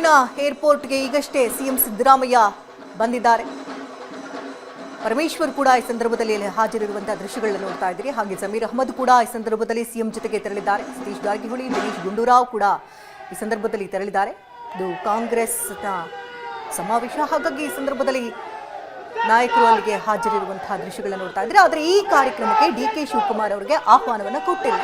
ಮಂಗಳೂರಿನ ಏರ್ಪೋರ್ಟ್ಗೆ ಈಗಷ್ಟೇ ಸಿಎಂ ಸಿದ್ದರಾಮಯ್ಯ ಬಂದಿದ್ದಾರೆ. ಪರಮೇಶ್ವರ್ ಕೂಡ ಈ ಸಂದರ್ಭದಲ್ಲಿ ಹಾಜರಿರುವಂತಹ ದೃಶ್ಯಗಳನ್ನು ನೋಡ್ತಾ ಇದ್ದೀರಿ. ಹಾಗೆ ಜಮೀರ್ ಅಹಮದ್ ಕೂಡ ಈ ಸಂದರ್ಭದಲ್ಲಿ ಸಿಎಂ ಜೊತೆಗೆ ತೆರಳಿದ್ದಾರೆ. ಸತೀಶ್ ಜಾರಕಿಹೊಳಿ, ದಿನೇಶ್ ಗುಂಡೂರಾವ್ ಕೂಡ ಈ ಸಂದರ್ಭದಲ್ಲಿ ತೆರಳಿದ್ದಾರೆ. ಇದು ಕಾಂಗ್ರೆಸ್ನ ಸಮಾವೇಶ, ಹಾಗಾಗಿ ಈ ಸಂದರ್ಭದಲ್ಲಿ ನಾಯಕರು ಅಲ್ಲಿಗೆ ಹಾಜರಿರುವಂತಹ ದೃಶ್ಯಗಳನ್ನು ನೋಡ್ತಾ ಇದ್ದಾರೆ. ಆದರೆ ಈ ಕಾರ್ಯಕ್ರಮಕ್ಕೆ ಡಿಕೆ ಶಿವಕುಮಾರ್ ಅವರಿಗೆ ಆಹ್ವಾನವನ್ನು ಕೊಟ್ಟಿಲ್ಲ.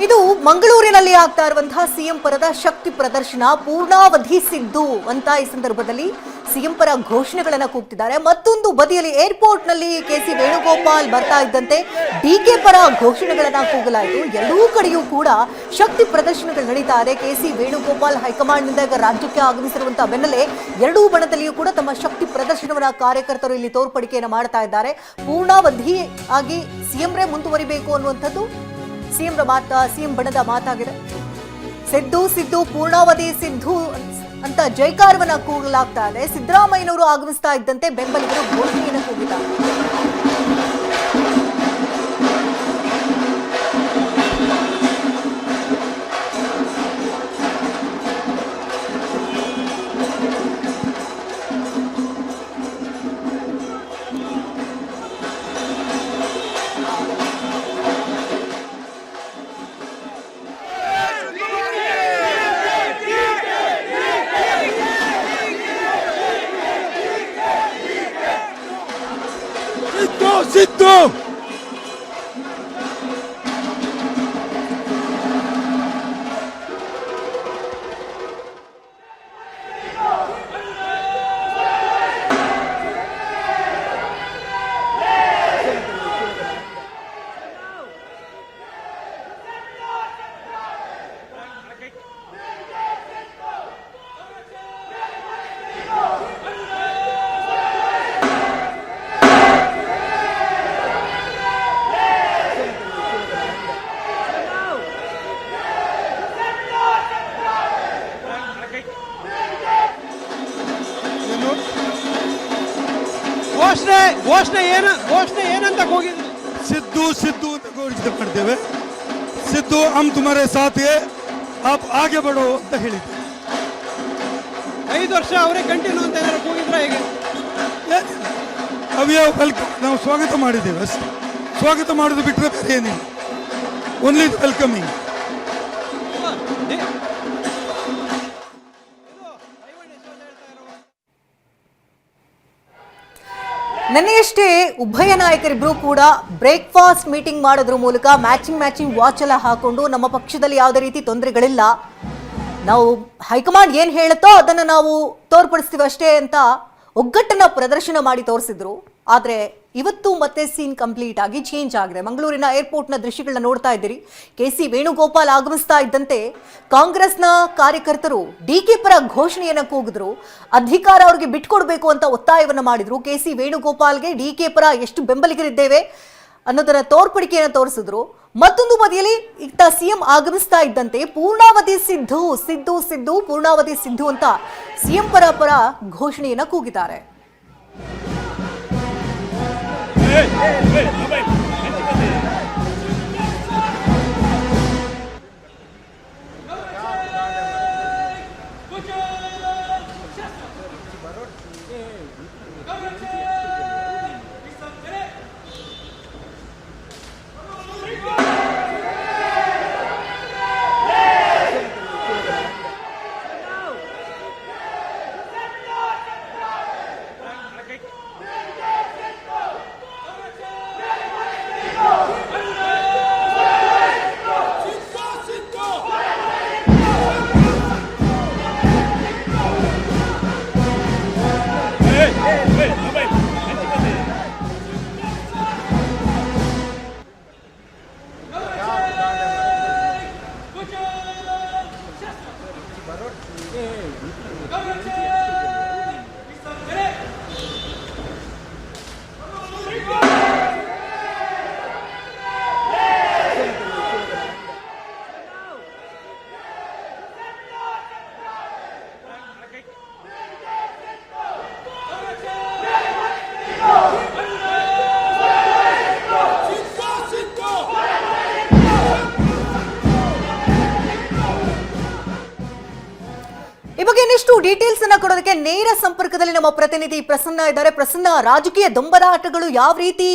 ಇದು ಮಂಗಳೂರಿನಲ್ಲಿ ಆಗ್ತಾ ಇರುವಂತಹ ಸಿಎಂ ಪರದ ಶಕ್ತಿ ಪ್ರದರ್ಶನ ಪೂರ್ಣಾವಧಿ ಸಿದ್ದು ಅಂತ ಈ ಸಂದರ್ಭದಲ್ಲಿ ಸಿಎಂ ಪರ ಘೋಷಣೆಗಳನ್ನ ಕೂಗ್ತಿದ್ದಾರೆ. ಮತ್ತೊಂದು ಬದಿಯಲ್ಲಿ ಏರ್ಪೋರ್ಟ್ ನಲ್ಲಿ ಕೆಸಿ ವೇಣುಗೋಪಾಲ್ ಬರ್ತಾ ಇದ್ದಂತೆ ಡಿಕೆ ಪರ ಘೋಷಣೆಗಳನ್ನ ಕೂಗಲಾಯಿತು. ಎರಡೂ ಕಡೆಯೂ ಕೂಡ ಶಕ್ತಿ ಪ್ರದರ್ಶನಗಳು ನಡೀತಾ ಇದೆ. ಕೆಸಿ ವೇಣುಗೋಪಾಲ್ ಹೈಕಮಾಂಡ್ ನಿಂದ ಈಗ ರಾಜ್ಯಕ್ಕೆ ಆಗಮಿಸಿರುವಂತಹ ಬೆನ್ನಲ್ಲೇ ಎರಡೂ ಬಣದಲ್ಲಿಯೂ ಕೂಡ ತಮ್ಮ ಶಕ್ತಿ ಪ್ರದರ್ಶನವನ್ನ ಕಾರ್ಯಕರ್ತರು ಇಲ್ಲಿ ತೋರ್ಪಡಿಕೆಯನ್ನು ಮಾಡ್ತಾ ಇದ್ದಾರೆ. ಪೂರ್ಣಾವಧಿ ಆಗಿ ಸಿಎಂರೇ ಮುಂದುವರಿಬೇಕು ಅನ್ನುವಂಥದ್ದು ಸಿಎಂ ಬಣದ ಮಾತಾಗಿದೆ. ಸಿದ್ದು ಸಿದ್ದು ಪೂರ್ಣಾವಧಿ ಸಿದ್ದು ಅಂತ ಜೈಕಾರವನ್ನ ಕೂಗಲಾಗ್ತಾ ಇದೆ. ಸಿದ್ದರಾಮಯ್ಯನವರು ಆಗಮಿಸ್ತಾ ಇದ್ದಂತೆ ಬೆಂಬಲಿಗರು ಘೋಷಣೆಯನ್ನು ಕೂಗಿದ್ದಾರೆ. ಸಿದ್ದು घोषणे ಏನಂತ ಕೂಗಿದ್ರು? सिद्धू सिद्धू ಅಂತ ಘೋಷಣೆ ಮಾಡ್ತೇವೆ. सिद्धू हम तुम्हारे साथ है, आप आगे बढ़ो ಅಂತ ಹೇಳಿದ್ರು. 5 ವರ್ಷ ಅವರೇ ಕಂಟಿನ್ಯೂ ಅಂತ ಏನಾದ್ರು ಕೂಗಿದ್ರೆ ಹೇಗೆ? ವೆಲ್ಕಮ್, ನಾವು ಸ್ವಾಗತ ಮಾಡಿದ್ದೇವೆ ಅಷ್ಟೇ. ಸ್ವಾಗತ ಮಾಡೋದು ಬಿಟ್ಟರೆ ಬೇರೆ ಏನಿಲ್ಲ. Only welcoming. ನಿನ್ನೆಯಷ್ಟೇ ಉಭಯ ನಾಯಕರಿಬ್ಬರು ಕೂಡ ಬ್ರೇಕ್ಫಾಸ್ಟ್ ಮೀಟಿಂಗ್ ಮಾಡೋದ್ರ ಮೂಲಕ ಮ್ಯಾಚಿಂಗ್ ವಾಚ್ ಎಲ್ಲ ಹಾಕೊಂಡು ನಮ್ಮ ಪಕ್ಷದಲ್ಲಿ ಯಾವುದೇ ರೀತಿ ತೊಂದರೆಗಳಿಲ್ಲ, ನಾವು ಹೈಕಮಾಂಡ್ ಏನು ಹೇಳುತ್ತೋ ಅದನ್ನು ನಾವು ತೋರ್ಪಡಿಸ್ತೀವಿ ಅಷ್ಟೇ ಅಂತ ಒಗ್ಗಟ್ಟನ್ನ ಪ್ರದರ್ಶನ ಮಾಡಿ ತೋರಿಸಿದ್ರು. ಆದರೆ ಇವತ್ತು ಮತ್ತೆ ಸೀನ್ ಕಂಪ್ಲೀಟ್ ಆಗಿ ಚೇಂಜ್ ಆಗಿದೆ. ಮಂಗಳೂರಿನ ಏರ್ಪೋರ್ಟ್ನ ದೃಶ್ಯಗಳನ್ನ ನೋಡ್ತಾ ಇದ್ದೀರಿ. ಕೆಸಿ ವೇಣುಗೋಪಾಲ್ ಆಗಮಿಸ್ತಾ ಇದ್ದಂತೆ ಕಾಂಗ್ರೆಸ್ನ ಕಾರ್ಯಕರ್ತರು ಡಿಕೆ ಪರ ಘೋಷಣೆಯನ್ನ ಕೂಗಿದ್ರು. ಅಧಿಕಾರ ಅವ್ರಿಗೆ ಬಿಟ್ಕೊಡ್ಬೇಕು ಅಂತ ಒತ್ತಾಯವನ್ನ ಮಾಡಿದ್ರು. ಕೆಸಿ ವೇಣುಗೋಪಾಲ್ಗೆ ಡಿಕೆ ಪರ ಎಷ್ಟು ಬೆಂಬಲಿಗರಿದ್ದೇವೆ ಅನ್ನೋದನ್ನ ತೋರ್ಪಡಿಕೆಯನ್ನು ತೋರಿಸಿದ್ರು. ಮತ್ತೊಂದು ಬದಿಯಲ್ಲಿ ಇತ್ತ ಸಿಎಂ ಆಗಮಿಸ್ತಾ ಇದ್ದಂತೆ ಪೂರ್ಣಾವಧಿ ಸಿದ್ದು ಸಿದ್ದು ಸಿದ್ದು ಪೂರ್ಣಾವಧಿ ಸಿದ್ದು ಅಂತ ಸಿಎಂ ಪರ ಘೋಷಣೆಯನ್ನ ಕೂಗಿದ್ದಾರೆ. ಬಗ್ಗೆ ಇನ್ನಷ್ಟು ಡೀಟೇಲ್ಸ್ ಅನ್ನ ಕೊಡೋದಕ್ಕೆ ನೇರ ಸಂಪರ್ಕದಲ್ಲಿ ನಮ್ಮ ಪ್ರತಿನಿಧಿ ಪ್ರಸನ್ನ ಇದ್ದಾರೆ. ಪ್ರಸನ್ನ, ರಾಜಕೀಯ ದೊಂಬರಾಟಗಳು ಯಾವ ರೀತಿ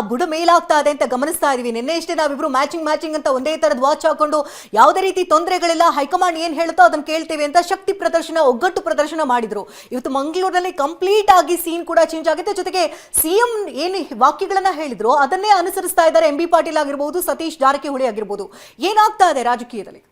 ಬುಡ ಮೇಲಾಗ್ತಾ ಇದೆ ಅಂತ ಗಮನಿಸ್ತಾ ಇದೀವಿ. ನಿನ್ನೆ ಇಷ್ಟೇ ನಾವಿಬ್ರು ಮ್ಯಾಚಿಂಗ್ ಅಂತ ಒಂದೇ ತರದ ವಾಚ್ ಹಾಕೊಂಡು ಯಾವುದೇ ರೀತಿ ತೊಂದರೆಗಳಿಲ್ಲ, ಹೈಕಮಾಂಡ್ ಏನ್ ಹೇಳುತ್ತೋ ಅದನ್ನ ಕೇಳ್ತೇವೆ ಅಂತ ಶಕ್ತಿ ಪ್ರದರ್ಶನ, ಒಗ್ಗಟ್ಟು ಪ್ರದರ್ಶನ ಮಾಡಿದ್ರು. ಇವತ್ತು ಮಂಗಳೂರಿನಲ್ಲಿ ಕಂಪ್ಲೀಟ್ ಆಗಿ ಸೀನ್ ಕೂಡ ಚೇಂಜ್ ಆಗಿದೆ. ಜೊತೆಗೆ ಸಿಎಂ ಏನು ವಾಕ್ಯಗಳನ್ನ ಹೇಳಿದ್ರು ಅದನ್ನೇ ಅನುಸರಿಸ್ತಾ ಇದ್ದಾರೆ. MB ಪಾಟೀಲ್ ಆಗಿರಬಹುದು, ಸತೀಶ್ ಜಾರಕಿಹೊಳಿ ಆಗಿರಬಹುದು. ಏನಾಗ್ತಾ ಇದೆ ರಾಜಕೀಯದಲ್ಲಿ?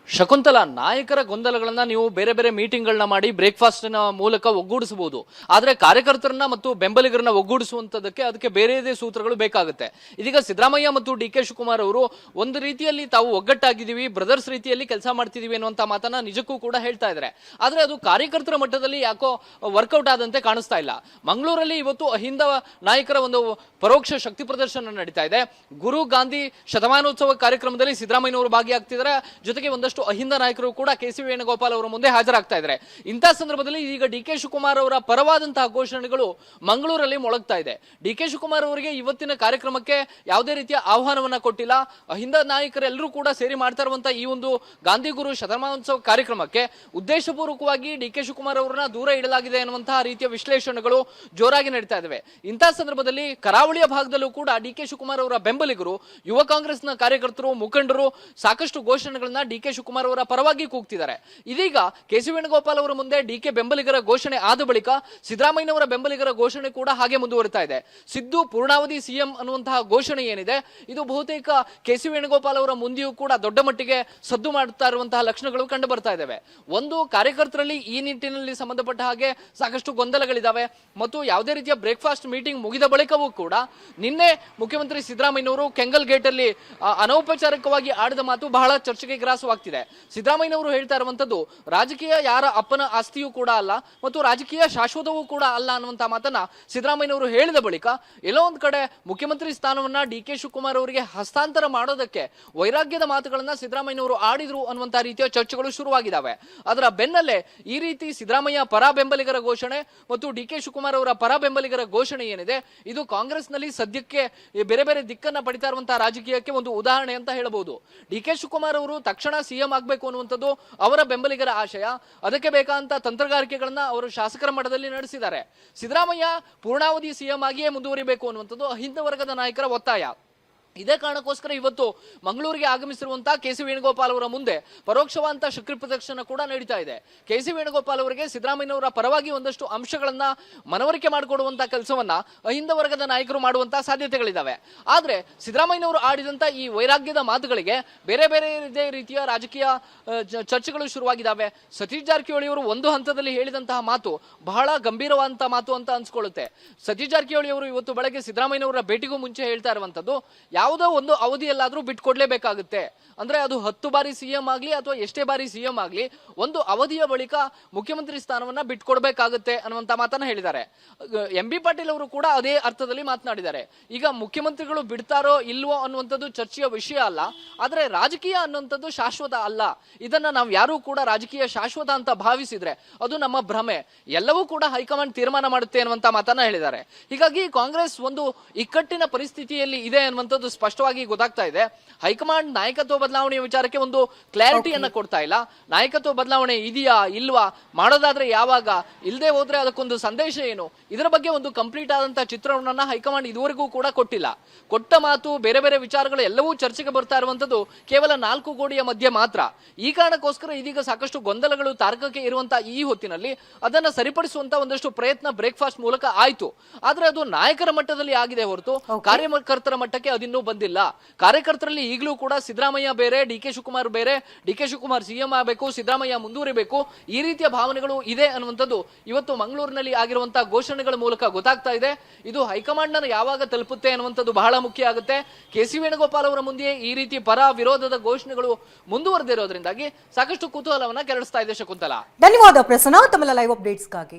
ಶಕುಂತಲಾ, ನಾಯಕರ ಗೊಂದಲಗಳನ್ನ ನೀವು ಬೇರೆ ಬೇರೆ ಮೀಟಿಂಗ್ಗಳನ್ನ ಮಾಡಿ ಬ್ರೇಕ್ಫಾಸ್ಟ್ ನ ಮೂಲಕ ಒಗ್ಗೂಡಿಸಬಹುದು. ಆದ್ರೆ ಕಾರ್ಯಕರ್ತರನ್ನ ಮತ್ತು ಬೆಂಬಲಿಗರನ್ನ ಒಗ್ಗೂಡಿಸುವಂತದಕ್ಕೆ ಅದಕ್ಕೆ ಬೇರೆದೇ ಸೂತ್ರಗಳು ಬೇಕಾಗುತ್ತೆ. ಇದೀಗ ಸಿದ್ದರಾಮಯ್ಯ ಮತ್ತು DK ಶಿವಕುಮಾರ್ ಅವರು ಒಂದು ರೀತಿಯಲ್ಲಿ ತಾವು ಒಗ್ಗಟ್ಟಾಗಿದ್ದೀವಿ, ಬ್ರದರ್ಸ್ ರೀತಿಯಲ್ಲಿ ಕೆಲಸ ಮಾಡ್ತಿದೀವಿ ಅನ್ನುವಂತ ಮಾತನ್ನ ನಿಜಕ್ಕೂ ಕೂಡ ಹೇಳ್ತಾ ಇದ್ದಾರೆ. ಆದ್ರೆ ಅದು ಕಾರ್ಯಕರ್ತರ ಮಟ್ಟದಲ್ಲಿ ಯಾಕೋ ವರ್ಕೌಟ್ ಆದಂತೆ ಕಾಣಿಸ್ತಾ ಇಲ್ಲ. ಮಂಗಳೂರಲ್ಲಿ ಇವತ್ತು ಅಹಿಂದ ನಾಯಕರ ಒಂದು ಪರೋಕ್ಷ ಶಕ್ತಿ ಪ್ರದರ್ಶನ ನಡೀತಾ ಇದೆ. ಗುರು ಗಾಂಧಿ ಶತಮಾನೋತ್ಸವ ಕಾರ್ಯಕ್ರಮದಲ್ಲಿ ಸಿದ್ದರಾಮಯ್ಯನವರು ಭಾಗಿಯಾಗ್ತಿದ್ದಾರೆ. ಜೊತೆಗೆ ಒಂದಷ್ಟು ಅಹಿಂದ ನಾಯಕರು ಕೂಡ KC ವೇಣುಗೋಪಾಲ್ ಅವರ ಮುಂದೆ ಹಾಜರಾಗ್ತಾ ಇದ್ದಾರೆ. ಇಂತಹ ಸಂದರ್ಭದಲ್ಲಿ ಈಗ DK ಶಿವಕುಮಾರ್ ಅವರ ಪರವಾದಂತಹ ಘೋಷಣೆಗಳು ಮಂಗಳೂರಲ್ಲಿ ಮೊಳಗ್ತಾ ಇದೆ. DK ಶಿವಕುಮಾರ್ ಅವರಿಗೆ ಇವತ್ತಿನ ಕಾರ್ಯಕ್ರಮಕ್ಕೆ ಯಾವುದೇ ರೀತಿಯ ಆಹ್ವಾನವನ್ನ ಕೊಟ್ಟಿಲ್ಲ. ಅಹಿಂದ ನಾಯಕರೆಲ್ಲರೂ ಕೂಡ ಸೇರಿ ಮಾಡ್ತಾ ಇರುವಂತಹ ಈ ಒಂದು ಗಾಂಧಿ ಗುರು ಶತಮಾನೋತ್ಸವ ಕಾರ್ಯಕ್ರಮಕ್ಕೆ ಉದ್ದೇಶಪೂರ್ವಕವಾಗಿ DK ಶಿವಕುಮಾರ್ ಅವರನ್ನ ದೂರ ಇಡಲಾಗಿದೆ ಅನ್ನುವಂತಹ ರೀತಿಯ ವಿಶ್ಲೇಷಣೆಗಳು ಜೋರಾಗಿ ನಡೀತಾ ಇದಾವೆ. ಇಂತಹ ಸಂದರ್ಭದಲ್ಲಿ ಕರಾವಳಿಯ ಭಾಗದಲ್ಲೂ ಕೂಡ DK ಶಿವಕುಮಾರ್ ಅವರ ಬೆಂಬಲಿಗರು, ಯುವ ಕಾಂಗ್ರೆಸ್ನ ಕಾರ್ಯಕರ್ತರು, ಮುಖಂಡರು ಸಾಕಷ್ಟು ಘೋಷಣೆಗಳನ್ನ DK ಶಿವಕುಮಾರ್ ಅವರ ಪರವಾಗಿ ಕೂಗ್ತಿದ್ದಾರೆ. ಇದೀಗ KC ವೇಣುಗೋಪಾಲ್ ಅವರ ಮುಂದೆ DK ಬೆಂಬಲಿಗರ ಘೋಷಣೆ ಆದ ಬಳಿಕ ಸಿದ್ದರಾಮಯ್ಯನವರ ಬೆಂಬಲಿಗರ ಘೋಷಣೆ ಕೂಡ ಹಾಗೆ ಮುಂದುವರಿತಾ ಇದೆ. ಸಿದ್ದು ಪೂರ್ಣಾವಧಿ CM ಅನ್ನುವಂತಹ ಘೋಷಣೆ ಏನಿದೆ, ಇದು ಬಹುತೇಕ KC ವೇಣುಗೋಪಾಲ್ ಅವರ ಮುಂದೆಯೂ ಕೂಡ ದೊಡ್ಡ ಮಟ್ಟಿಗೆ ಸದ್ದು ಮಾಡುತ್ತಾ ಇರುವಂತಹ ಲಕ್ಷಣಗಳು ಕಂಡು ಬರ್ತಾ ಇದ್ದಾವೆ. ಒಂದು, ಕಾರ್ಯಕರ್ತರಲ್ಲಿ ಈ ನಿಟ್ಟಿನಲ್ಲಿ ಸಂಬಂಧಪಟ್ಟ ಹಾಗೆ ಸಾಕಷ್ಟು ಗೊಂದಲಗಳಿದಾವೆ ಮತ್ತು ಯಾವುದೇ ರೀತಿಯ ಬ್ರೇಕ್ಫಾಸ್ಟ್ ಮೀಟಿಂಗ್ ಮುಗಿದ ಬಳಿಕವೂ ಕೂಡ ನಿನ್ನೆ ಮುಖ್ಯಮಂತ್ರಿ ಸಿದ್ದರಾಮಯ್ಯನವರು ಕೆಂಗಲ್ ಗೇಟ್ ಅಲ್ಲಿ ಅನೌಪಚಾರಿಕವಾಗಿ ಆಡಿದ ಮಾತು ಬಹಳ ಚರ್ಚೆಗೆ ಗ್ರಾಸವಾಗ್ತಿದೆ. ಸಿದ್ದರಾಮಯ್ಯನವರು ಹೇಳ್ತಾ ಇರುವಂತದ್ದು, ರಾಜಕೀಯ ಯಾರ ಅಪ್ಪನ ಆಸ್ತಿಯೂ ಕೂಡ ಅಲ್ಲ ಮತ್ತು ರಾಜಕೀಯ ಶಾಶ್ವತವೂ ಕೂಡ ಅಲ್ಲ ಅನ್ನುವಂತ ಮಾತನ್ನ ಸಿದ್ದರಾಮಯ್ಯನವರು ಹೇಳಿದ ಬಳಿಕ ಎಲ್ಲೋ ಒಂದ್ ಕಡೆ ಮುಖ್ಯಮಂತ್ರಿ ಸ್ಥಾನವನ್ನ DK ಶಿವಕುಮಾರ್ ಅವರಿಗೆ ಹಸ್ತಾಂತರ ಮಾಡೋದಕ್ಕೆ ವೈರಾಗ್ಯದ ಮಾತುಗಳನ್ನ ಸಿದ್ದರಾಮಯ್ಯನವರು ಆಡಿದ್ರು ಅನ್ನುವಂತ ರೀತಿಯ ಚರ್ಚೆಗಳು ಶುರುವಾಗಿದ್ದಾವೆ. ಅದರ ಬೆನ್ನಲ್ಲೇ ಈ ರೀತಿ ಸಿದ್ದರಾಮಯ್ಯ ಪರ ಬೆಂಬಲಿಗರ ಘೋಷಣೆ ಮತ್ತು DK ಶಿವಕುಮಾರ್ ಅವರ ಪರ ಬೆಂಬಲಿಗರ ಘೋಷಣೆ ಏನಿದೆ, ಇದು ಕಾಂಗ್ರೆಸ್ನಲ್ಲಿ ಸದ್ಯಕ್ಕೆ ಬೇರೆ ಬೇರೆ ದಿಕ್ಕನ್ನ ಪಡಿತಾ ಇರುವಂತಹ ರಾಜಕೀಯಕ್ಕೆ ಒಂದು ಉದಾಹರಣೆ ಅಂತ ಹೇಳಬಹುದು. DK ಶಿವಕುಮಾರ್ ಅವರು ತಕ್ಷಣ CM ಆಗಬೇಕು ಅನ್ನುವಂಥದ್ದು ಅವರ ಬೆಂಬಲಿಗರ ಆಶಯ. ಅದಕ್ಕೆ ಬೇಕಾದಂತ ತಂತ್ರಗಾರಿಕೆಗಳನ್ನ ಅವರು ಶಾಸಕರ ಮಟ್ಟದಲ್ಲಿ ನಡೆಸಿದ್ದಾರೆ. ಸಿದ್ದರಾಮಯ್ಯ ಪೂರ್ಣಾವಧಿ CM ಆಗಿಯೇ ಮುಂದುವರಿಬೇಕು ಅನ್ನುವಂಥದ್ದು ಅಹಿಂದ ವರ್ಗದ ನಾಯಕರ ಒತ್ತಾಯ. ಇದೇ ಕಾರಣಕ್ಕೋಸ್ಕರ ಇವತ್ತು ಮಂಗಳೂರಿಗೆ ಆಗಮಿಸಿರುವಂತಹ KC ವೇಣುಗೋಪಾಲ್ ಅವರ ಮುಂದೆ ಪರೋಕ್ಷವಾದಂತಹ ಶಕ್ತಿ ಪ್ರದರ್ಶನ ಕೂಡ ನಡೀತಾ ಇದೆ. KC ವೇಣುಗೋಪಾಲ್ ಅವರಿಗೆ ಸಿದ್ದರಾಮಯ್ಯನವರ ಪರವಾಗಿ ಒಂದಷ್ಟು ಅಂಶಗಳನ್ನ ಮನವರಿಕೆ ಮಾಡಿಕೊಡುವಂತಹ ಕೆಲಸವನ್ನ ಅಹಿಂದ ವರ್ಗದ ನಾಯಕರು ಮಾಡುವಂತಹ ಸಾಧ್ಯತೆಗಳಿದಾವೆ. ಆದ್ರೆ ಸಿದ್ದರಾಮಯ್ಯನವರು ಆಡಿದಂತ ಈ ವೈರಾಗ್ಯದ ಮಾತುಗಳಿಗೆ ಬೇರೆ ಬೇರೆ ರೀತಿಯ ರಾಜಕೀಯ ಚರ್ಚೆಗಳು ಶುರುವಾಗಿದ್ದಾವೆ. ಸತೀಶ್ ಜಾರಕಿಹೊಳಿ ಅವರು ಒಂದು ಹಂತದಲ್ಲಿ ಹೇಳಿದಂತಹ ಮಾತು ಬಹಳ ಗಂಭೀರವಾದಂತಹ ಮಾತು ಅಂತ ಅನ್ಸ್ಕೊಳ್ಳುತ್ತೆ. ಸತೀಶ್ ಜಾರಕಿಹೊಳಿ ಅವರು ಇವತ್ತು ಬೆಳಗ್ಗೆ ಸಿದ್ದರಾಮಯ್ಯನವರ ಭೇಟಿಗೂ ಮುಂಚೆ ಹೇಳ್ತಾ ಇರುವಂತದ್ದು, ಯಾವುದೋ ಒಂದು ಅವಧಿಯಲ್ಲಾದ್ರೂ ಬಿಟ್ಕೊಡ್ಲೇಬೇಕಾಗುತ್ತೆ. ಅಂದ್ರೆ ಅದು 10 ಬಾರಿ CM ಆಗ್ಲಿ ಅಥವಾ ಎಷ್ಟೇ ಬಾರಿ CM ಆಗ್ಲಿ, ಒಂದು ಅವಧಿಯ ಬಳಿಕ ಮುಖ್ಯಮಂತ್ರಿ ಸ್ಥಾನವನ್ನ ಬಿಟ್ಕೊಡ್ಬೇಕಾಗುತ್ತೆ ಅನ್ನುವಂತ ಮಾತನ್ನ ಹೇಳಿದ್ದಾರೆ. MB ಪಾಟೀಲ್ ಅವರು ಕೂಡ ಅದೇ ಅರ್ಥದಲ್ಲಿ ಮಾತನಾಡಿದ್ದಾರೆ. ಈಗ ಮುಖ್ಯಮಂತ್ರಿಗಳು ಬಿಡ್ತಾರೋ ಇಲ್ವೋ ಅನ್ನುವಂಥದ್ದು ಚರ್ಚೆಯ ವಿಷಯ ಅಲ್ಲ, ಆದ್ರೆ ರಾಜಕೀಯ ಅನ್ನುವಂಥದ್ದು ಶಾಶ್ವತ ಅಲ್ಲ. ಇದನ್ನ ನಾವು ಯಾರು ಕೂಡ ರಾಜಕೀಯ ಶಾಶ್ವತ ಅಂತ ಭಾವಿಸಿದ್ರೆ ಅದು ನಮ್ಮ ಭ್ರಮೆ. ಎಲ್ಲವೂ ಕೂಡ ಹೈಕಮಾಂಡ್ ತೀರ್ಮಾನ ಮಾಡುತ್ತೆ ಅನ್ನುವಂತ ಮಾತನ್ನ ಹೇಳಿದ್ದಾರೆ. ಹೀಗಾಗಿ ಕಾಂಗ್ರೆಸ್ ಒಂದು ಇಕ್ಕಟ್ಟಿನ ಪರಿಸ್ಥಿತಿಯಲ್ಲಿ ಇದೆ ಅನ್ನುವಂಥದ್ದು ಸ್ಪಷ್ಟವಾಗಿ ಗೊತ್ತಾಗ್ತಾ ಇದೆ. ಹೈಕಮಾಂಡ್ ನಾಯಕತ್ವ ಬದಲಾವಣೆಯ ವಿಚಾರಕ್ಕೆ ಒಂದು ಕ್ಲಾರಿಟಿಯನ್ನ ಕೊಡ್ತಾ ಇಲ್ಲ. ನಾಯಕತ್ವ ಬದಲಾವಣೆ ಇದೆಯಾ ಇಲ್ವಾ, ಮಾಡೋದಾದ್ರೆ ಯಾವಾಗ, ಇಲ್ಲದೆ ಹೋದ್ರೆ ಅದಕ್ಕೊಂದು ಸಂದೇಶ ಏನು, ಇದರ ಬಗ್ಗೆ ಒಂದು ಕಂಪ್ಲೀಟ್ ಆದಂತಹ ಚಿತ್ರಣವನ್ನ ಹೈಕಮಾಂಡ್ ಇದುವರೆಗೂ ಕೂಡ ಕೊಟ್ಟಿಲ್ಲ. ಕೊಟ್ಟ ಮಾತು ಬೇರೆ ಬೇರೆ ವಿಚಾರಗಳು ಎಲ್ಲವೂ ಚರ್ಚೆಗೆ ಬರ್ತಾ ಇರುವಂತದ್ದು ಕೇವಲ 4 ಗೋಡೆಯ ಮಧ್ಯೆ ಮಾತ್ರ. ಈ ಕಾರಣಕ್ಕೋಸ್ಕರ ಇದೀಗ ಸಾಕಷ್ಟು ಗೊಂದಲಗಳು ತಾರಕಕ್ಕೆ ಇರುವಂತಹ ಈ ಹೊತ್ತಿನಲ್ಲಿ ಅದನ್ನ ಸರಿಪಡಿಸುವಂತ ಒಂದಷ್ಟು ಪ್ರಯತ್ನ ಬ್ರೇಕ್ಫಾಸ್ಟ್ ಮೂಲಕ ಆಯ್ತು. ಆದ್ರೆ ಅದು ನಾಯಕರ ಮಟ್ಟದಲ್ಲಿ ಆಗಿದೆ ಹೊರತು ಕಾರ್ಯಕರ್ತರ ಮಟ್ಟಕ್ಕೆ ಅದಿನ್ನೂ ಬಂದಿಲ್ಲ. ಕಾರ್ಯಕರ್ತರಲ್ಲಿ ಈಗಲೂ ಕೂಡ ಸಿದ್ದರಾಮಯ್ಯ ಬೇರೆ, DK ಶಿವಕುಮಾರ್ ಬೇರೆ, DK ಶಿವಕುಮಾರ್ CM ಆಗಬೇಕು, ಸಿದ್ದರಾಮಯ್ಯ ಮುಂದುವರಿಬೇಕು, ಈ ರೀತಿಯ ಭಾವನೆಗಳು ಇದೆ ಅನ್ನುವಂಥದ್ದು ಇವತ್ತು ಮಂಗಳೂರಿನಲ್ಲಿ ಆಗಿರುವಂತಹ ಘೋಷಣೆಗಳ ಮೂಲಕ ಗೊತ್ತಾಗ್ತಾ ಇದೆ. ಇದು ಹೈಕಮಾಂಡ್ ಅನ್ನು ಯಾವಾಗ ತಲುಪುತ್ತೆ ಅನ್ನುವಂಥದ್ದು ಬಹಳ ಮುಖ್ಯ ಆಗುತ್ತೆ. KC ವೇಣುಗೋಪಾಲ್ ಅವರ ಮುಂದೆ ಈ ರೀತಿ ಪರ ವಿರೋಧದ ಘೋಷಣೆಗಳು ಮುಂದುವರೆದಿರೋದ್ರಿಂದಾಗಿ ಸಾಕಷ್ಟು ಕುತೂಹಲವನ್ನ ಕೆರಳಿಸ್ತಾ ಇದೆ. ಶಕುಂತಲಾ, ಧನ್ಯವಾದ ಪ್ರಸನ್ನ, ತಮ್ಮ ಲೈವ್ ಅಪ್ಡೇಟ್ಸ್ಗಾಗಿ.